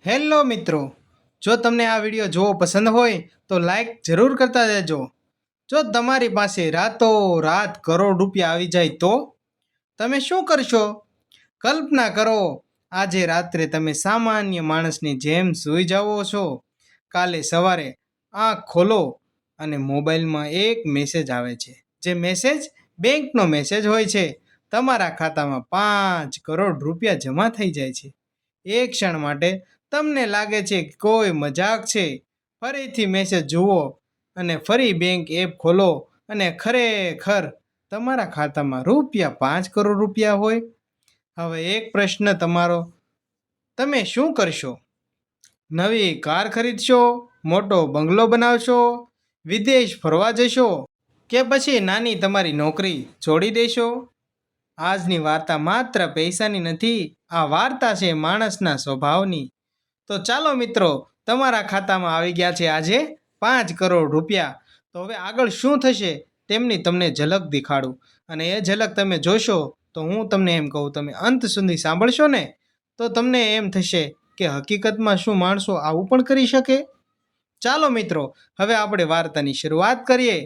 Hello મિત્રો, જો તમને આ વિડીયો જોવો પસંદ હોય તો લાઈક જરૂર કરતા જજો. જો તમારી પાસે રાતોરાત કરોડ રૂપિયા આવી જાય તો તમે શું કરશો? કલ્પના કરો, આજે રાત્રે તમે સામાન્ય માણસની જેમ સૂઈ જાઓ છો. કાલે સવારે આંખ ખોલો અને મોબાઈલમાં એક મેસેજ આવે છે. જે મેસેજ બેંકનો મેસેજ હોય છે. તમારા ખાતામાં 5 કરોડ રૂપિયા જમા થઈ જાય છે. એક ક્ષણ માટે તમને લાગે છે કે કોઈ મજાક છે. ફરીથી મેસેજ જુઓ અને ફરી બેંક એપ ખોલો અને ખરેખર તમારા ખાતામાં રૂપિયા 5 કરોડ રૂપિયા હોય. હવે એક પ્રશ્ન તમારો, તમે શું કરશો? નવી કાર ખરીદશો, મોટો બંગલો બનાવશો, વિદેશ ફરવા જશો કે પછી નાની તમારી નોકરી છોડી દેશો? આજની વાર્તા માત્ર પૈસાની નથી, આ વાર્તા છે માણસના સ્વભાવની. તો ચાલો મિત્રો, તમારા ખાતામાં આવી ગયા છે આજે 5 કરોડ રૂપિયા. તો હવે આગળ શું થશે તેમની તમને ઝલક દેખાડું. અને એ ઝલક તમે જોશો તો હું તમને એમ કહું, તમે અંત સુધી સાંભળશો ને તો તમને એમ થશે કે હકીકતમાં શું માણસો આવું પણ કરી શકે? ચાલો મિત્રો, હવે આપણે વાર્તાની શરૂઆત કરીએ.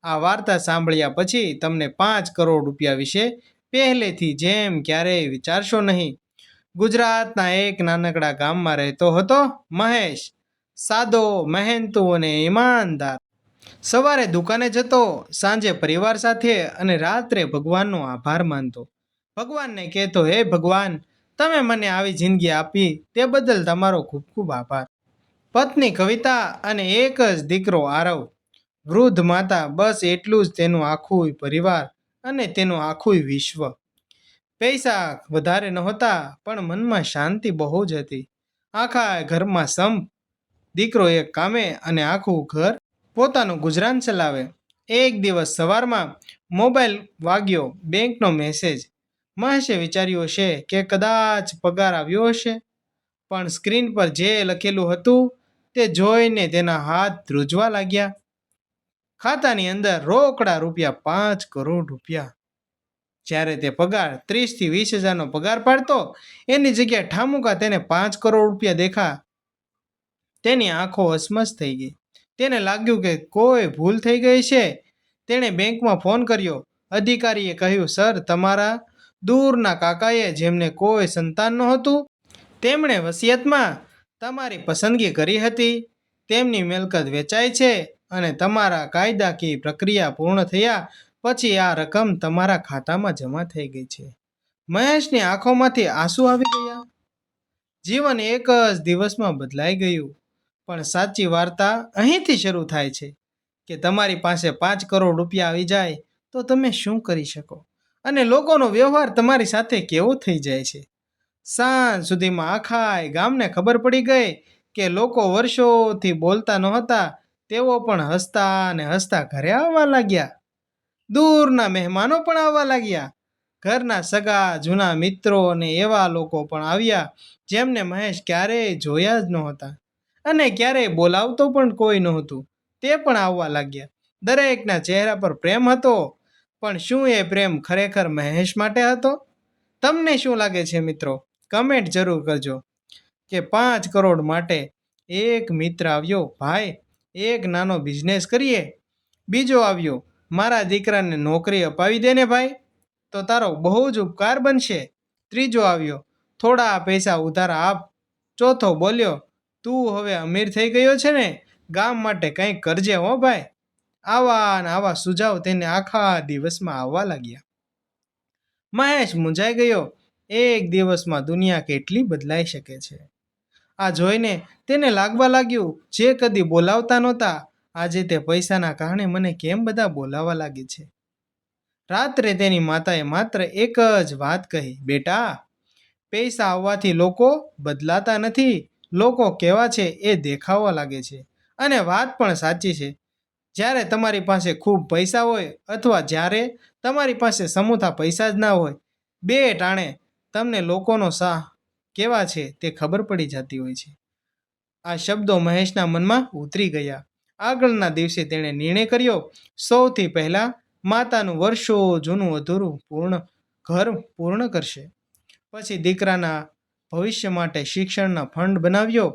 આ વાર્તા સાંભળ્યા પછી તમને 5 કરોડ રૂપિયા વિશે પહેલેથી જેમ ક્યારેય વિચારશો નહીં. ગુજરાતના એક નાનકડા ગામમાં રહેતો હતો મહેશ. સાદો, મહેનતુ અને ઈમાનદાર. સવારે દુકાને જતો, સાંજે પરિવાર સાથે અને રાત્રે ભગવાનનો આભાર માનતો. ભગવાનને કહેતો, હે ભગવાન, તમે મને આવી જિંદગી આપી તે બદલ તમારો ખૂબ ખૂબ આભાર. પત્ની કવિતા અને એક જ દીકરો આરવ. વૃદ્ધ માતા, બસ એટલું જ તેનું આખું પરિવાર અને તેનું આખું વિશ્વ. પૈસા વધારે નહોતા પણ મનમાં શાંતિ બહુ જ હતી. આખા ઘરમાં સંપ. દીકરો એક કામે અને આખું ઘર પોતાનું ગુજરાન ચલાવે. એક દિવસ સવારમાં મોબાઈલ વાગ્યો, બેંકનો મેસેજ. મહેશે વિચાર્યું હશે કે કદાચ પગાર આવ્યો હશે, પણ સ્ક્રીન પર જે લખેલું હતું તે જોઈને તેના હાથ ધ્રુજવા લાગ્યા. ખાતાની અંદર રોકડા રૂપિયા 5 કરોડ રૂપિયા. જ્યારે તે પગાર 30 થી 20 હજારનો પગાર પાડતો, એની જગ્યાએ ઠામુકા તેને 5 કરોડ રૂપિયા દેખા. તેની આંખો અસમસ થઈ ગઈ. તેને લાગ્યું કે કોઈ ભૂલ થઈ ગઈ છે. તેણે બેંકમાં ફોન કર્યો. અધિકારીએ કહ્યું, સર, તમારા દૂરના કાકાએ, જેમને કોઈ સંતાન નહોતું, તેમણે વસિયતમાં તમારી પસંદગી કરી હતી. તેમની મિલકત વેચાઈ છે અને તમારા કાયદાકીય પ્રક્રિયા પૂર્ણ થયા પછી આ રકમ તમારા ખાતામાં જમા થઈ ગઈ છે. મહેશની આંખોમાંથી આંસુ આવી ગયા. જીવન એક જ દિવસમાં બદલાઈ ગયું. પણ સાચી વાર્તા અહીંથી શરૂ થાય છે કે તમારી પાસે 5 કરોડ રૂપિયા આવી જાય તો તમે શું કરી શકો અને લોકોનો વ્યવહાર તમારી સાથે કેવો થઈ જાય છે. સાંજ સુધીમાં આખા ગામને ખબર પડી ગઈ કે લોકો વર્ષોથી બોલતા નહોતા તેઓ પણ હસતા અને હસતા ઘરે આવવા લાગ્યા. દૂરના મહેમાનો પણ આવવા લાગ્યા. ઘરના સગા જૂના મિત્રો અને એવા લોકો પણ આવ્યા જેમને મહેશ ક્યારેય જોયા જ નહોતા અને ક્યારેય બોલાવતો પણ કોઈ નહોતું. તે પણ આવવા લાગ્યા. દરેકના ચહેરા પર પ્રેમ હતો. પણ શું એ પ્રેમ ખરેખર મહેશ માટે હતો? તમને શું લાગે છે મિત્રો? કમેન્ટ જરૂર કરજો. કે 5 કરોડ માટે એક મિત્ર આવ્યો, ભાઈ એક નાનો બિઝનેસ કરીએ. બીજો આવ્યો, મારા દીકરાને નોકરી અપાવી દે ને ભાઈ, તો તારો બહુ જ ઉપકાર બનશે. ત્રીજો આવ્યો, થોડા પૈસા ઉધાર આપ. ચોથો બોલ્યો, તું હવે અમીર થઈ ગયો છે ને, ગામ માટે કંઈક કરજે હો ભાઈ. આવા ને આવા સુઝાવ તેને આખા દિવસમાં આવવા લાગ્યા. મહેશ મૂંઝાઈ ગયો. એક દિવસમાં દુનિયા કેટલી બદલાઈ શકે છે. આ જોઈને તેને લાગવા લાગ્યું, જે કદી બોલાવતા નહોતા, આજે તે પૈસાના કારણે મને કેમ બધા બોલાવવા લાગે છે. રાત્રે તેની માતાએ માત્ર એક જ વાત કહી, બેટા, પૈસા આવવાથી લોકો બદલાતા નથી, લોકો કેવા છે એ દેખાવા લાગે છે. અને વાત પણ સાચી છે. જ્યારે તમારી પાસે ખૂબ પૈસા હોય અથવા જ્યારે તમારી પાસે સમૂથા પૈસા જ ના હોય, બે ટાણે તમને લોકોનો સાહ કેવા છે તે ખબર પડી જતી હોય છે. આ શબ્દો મહેશના મનમાં ઉતરી ગયા. આગળના દિવસે તેણે નિર્ણય કર્યો, સૌથી પહેલાં માતાનું વર્ષો જૂનું અધૂરું ઘર પૂર્ણ કરશે. પછી દીકરાના ભવિષ્ય માટે શિક્ષણના ફંડ બનાવ્યો,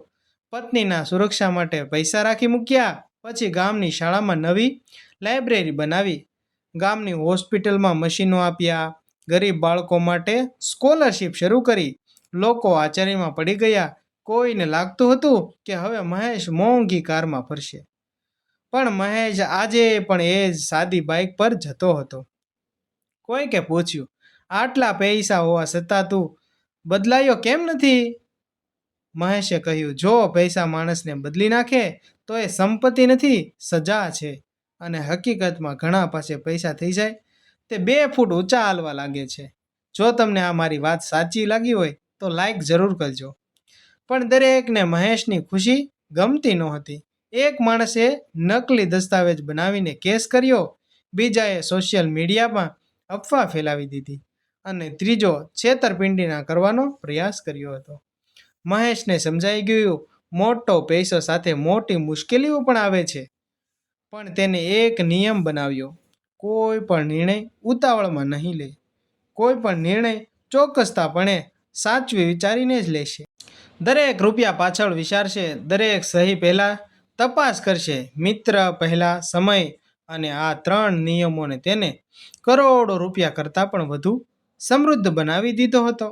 પત્નીના સુરક્ષા માટે પૈસા રાખી મૂક્યા, પછી ગામની શાળામાં નવી લાઇબ્રેરી બનાવી, ગામની હોસ્પિટલમાં મશીનો આપ્યા, ગરીબ બાળકો માટે સ્કોલરશિપ શરૂ કરી. લોકો આશ્ચર્યમાં પડી ગયા. કોઈને લાગતું હતું કે હવે મહેશ મોંઘી કારમાં ફરશે, પણ મહેશ આજે પણ એ જ સાદી બાઇક પર જતો હતો. કોઈકે પૂછ્યું, આટલા પૈસા હોવા છતાં તું બદલાયો કેમ નથી? મહેશે કહ્યું, જો પૈસા માણસને બદલી નાખે તો એ સંપત્તિ નથી, સજા છે. અને હકીકતમાં ઘણા પાસે પૈસા થઈ જાય તે 2 ફૂટ ઊંચા હાલવા લાગે છે. જો તમને આ મારી વાત સાચી લાગી હોય તો લાઈક જરૂર કરજો. પણ દરેકને મહેશની ખુશી ગમતી નહોતી. એક માણસે નકલી દસ્તાવેજ બનાવીને કેસ કર્યો, બીજાએ સોશિયલ મીડિયામાં અફવા ફેલાવી દીધી, અને ત્રીજો છેતરપિંડીના કરવાનો પ્રયાસ કર્યો હતો. મહેશને સમજાઈ ગયું, મોટો પૈસો સાથે મોટી મુશ્કેલીઓ પણ આવે છે. પણ તેને એક નિયમ બનાવ્યો, કોઈ પણ નિર્ણય ઉતાવળમાં નહીં લે. કોઈ પણ નિર્ણય ચોક્કસતાપણે સાચવી વિચારીને જ લેશે. દરેક રૂપિયા પાછળ વિચારશે, દરેક સહી પહેલાં તપાસ કરશે, મિત્ર પહેલાં સમય. અને આ 3 નિયમોને તેને કરોડો રૂપિયા કરતાં પણ વધુ સમૃદ્ધ બનાવી દીધો હતો.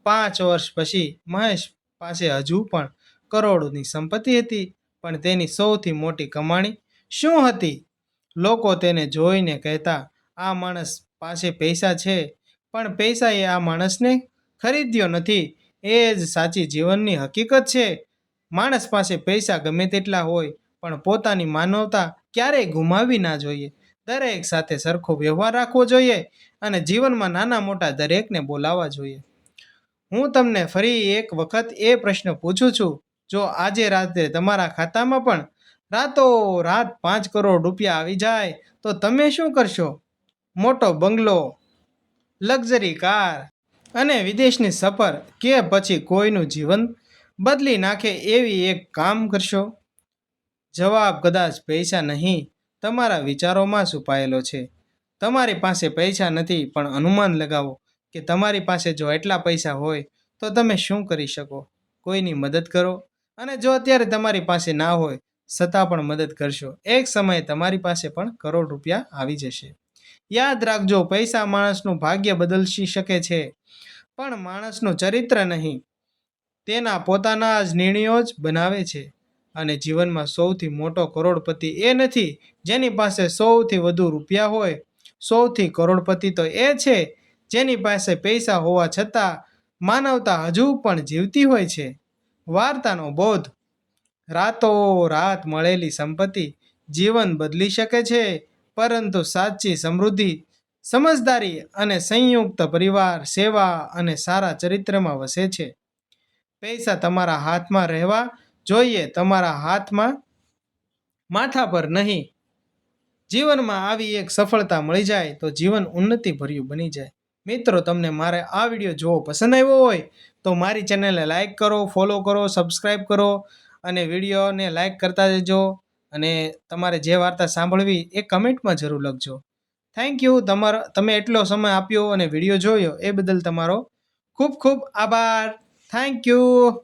5 વર્ષ પછી મહેશ પાસે હજુ પણ કરોડોની સંપત્તિ હતી, પણ તેની સૌથી મોટી કમાણી શું હતી? લોકો તેને જોઈને કહેતા, આ માણસ પાસે પૈસા છે, પણ પૈસાએ આ માણસને ખરીદ્યો નથી. એ જ સાચી જીવનની હકીકત છે. માણસ પાસે પૈસા ગમે તેટલા હોય, પણ પોતાની માનવતા ક્યારેય ગુમાવવી ના જોઈએ. દરેક સાથે સરખો વ્યવહાર રાખવો જોઈએ, અને જીવનમાં નાના મોટા દરેકને બોલાવવા જોઈએ. હું તમને ફરી એક વખત એ પ્રશ્ન પૂછું છું, જો આજે રાત્રે તમારા ખાતામાં પણ રાતોરાત 5 કરોડ રૂપિયા આવી જાય તો તમે શું કરશો? મોટો બંગલો, લક્ઝરી કાર અને વિદેશની સફર, કે પછી કોઈનું જીવન બદલી નાખે એવી એક કામ કરશો? જવાબ કદાચ પૈસા નહીં, તમારા વિચારોમાં છુપાયેલો છે. તમારી પાસે પૈસા નથી, પણ અનુમાન લગાવો કે તમારી પાસે જો એટલા પૈસા હોય તો તમે શું કરી શકો? કોઈની મદદ કરો, અને જો અત્યારે તમારી પાસે ના હોય છતાં પણ મદદ કરશો, એક સમયે તમારી પાસે પણ કરોડ રૂપિયા આવી જશે. યાદ રાખજો, પૈસા માણસનું ભાગ્ય બદલી શકે છે, પણ માણસનું ચરિત્ર નહીં. તેના પોતાના જ નિર્ણયો જ બનાવે છે. અને જીવનમાં સૌથી મોટો કરોડપતિ એ નથી જેની પાસે સૌથી વધુ રૂપિયા હોય. સૌથી કરોડપતિ તો એ છે જેની પાસે પૈસા હોવા છતાં માનવતા હજુ પણ જીવતી હોય છે. વાર્તાનો બોધ: રાતોરાત મળેલી સંપત્તિ જીવન બદલી શકે છે, પરંતુ સાચી સમૃદ્ધિ સમજદારી અને સંયુક્ત પરિવાર, સેવા અને સારા ચરિત્રમાં વસે છે. પૈસા તમારા હાથમાં રહેવા જોઈએ, તમારા હાથમાં, માથા પર નહીં. જીવનમાં આવી એક સફળતા મળી જાય તો જીવન ઉન્નતિભર્યું બની જાય. મિત્રો, તમને મારે આ વિડીયો જોવો પસંદ આવ્યો હોય તો મારી ચેનલને લાઈક કરો, ફોલો કરો, સબસ્ક્રાઈબ કરો, અને વિડીયોને લાઈક કરતા જજો. અને તમારે જે વાર્તા સાંભળવી એ કમેન્ટમાં જરૂર લખજો. Thank you. તમે એટલો સમય આપ્યો અને વિડીયો જોયો એ બદલ તમારો ખૂબ ખૂબ આભાર. Thank you.